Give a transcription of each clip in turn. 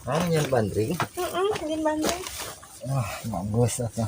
Oh, yang bandring. Yang bandring. Wah, bagus atau.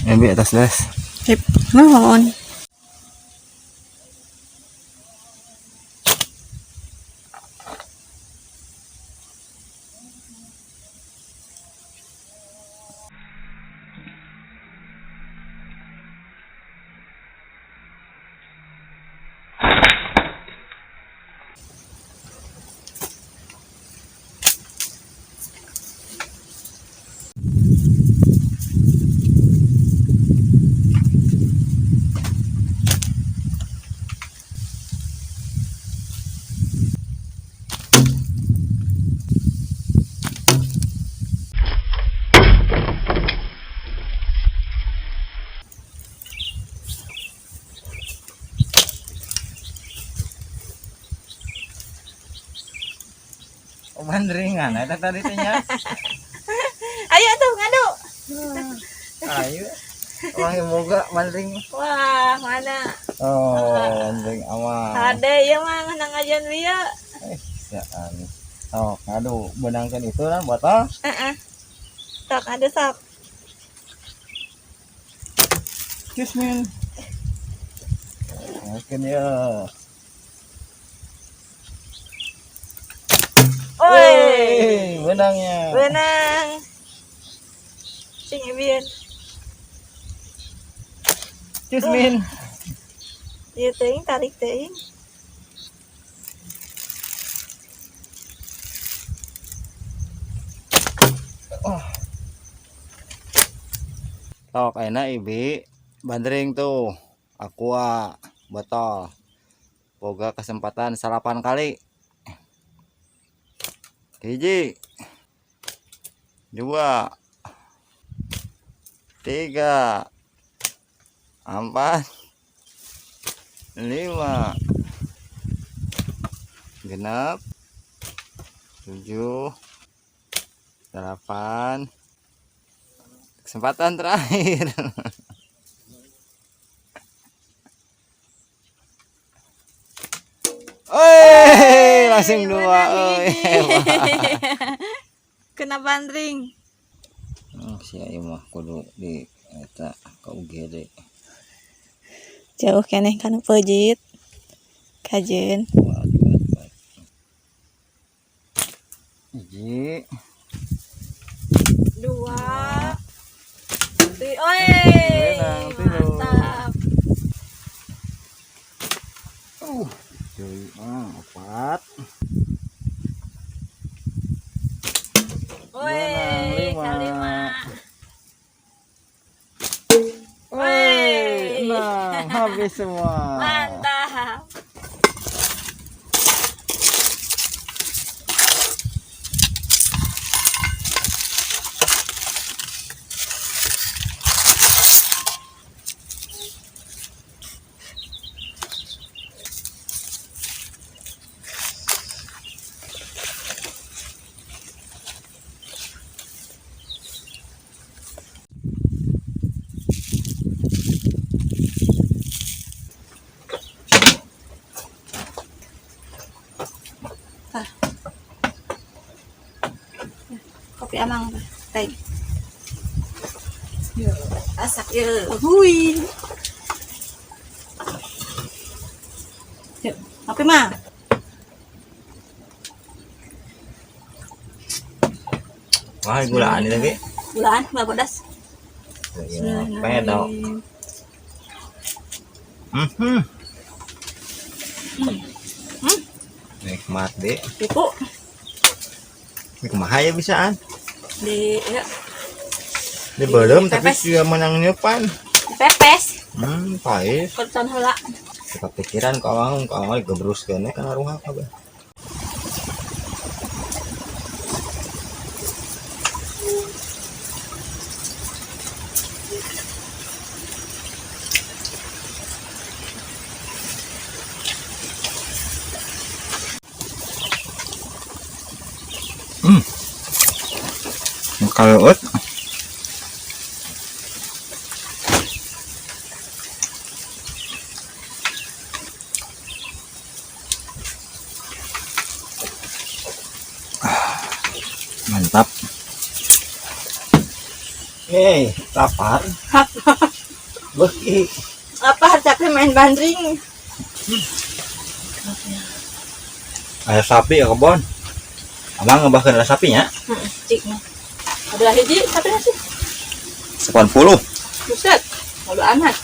Ambil atas les. Sip, mohon. Oh, bandringan, ada tadi tanya. Ayo tuh ngadu. Ayo. Wah, moga bandring. Wah, mana? Oh, bandring aman. Ada ya mah nang ajan dia. Saan. Oh, aduh, benangkan itu lah botol. Sok ada sok. Kismin. Mungkin ya. Oi, benangnya. benang. Sing ibian. Kismin. Ieu teuing tarik teuing. Oh. Tok enak ibi bandring tuh aqua botol boga kesempatan 8 kali hiji 2 3 4 5 genap 7 8 kesempatan terakhir. Oi, langsung 2. Oi. Kena bandring. Si ieu mah kudu di eta ka UGD. Jauh keneh kana pejit. Kajen. Hiji 2 Oi, mantap. Deui 4. Oi, kelima. Oi, 6 habis semua. Mantap. Kopi amang teh. Yo, asak yo. Hui. Yuk, kopi mah. Wah, gulaan ini lagi. Gulaan, nggak pedas. Pedok. Nikmat deh. Ibu. Ini kumaha ya bisaan? Di ya, Di belum tapi pepes. dia menang nyepan. pepes. Pahit. Kertan heula. Kita pikiran kawang gebrus kene kan aruha kabeh. Kalau mantap. Lapar. Beki. Apa capek main bandring? Ada sapi ya kebon. Abang ngebahkeun ada sapinya? Cik mah. Ada hiji, tapi nasi. 80. Buset. Kalau anak.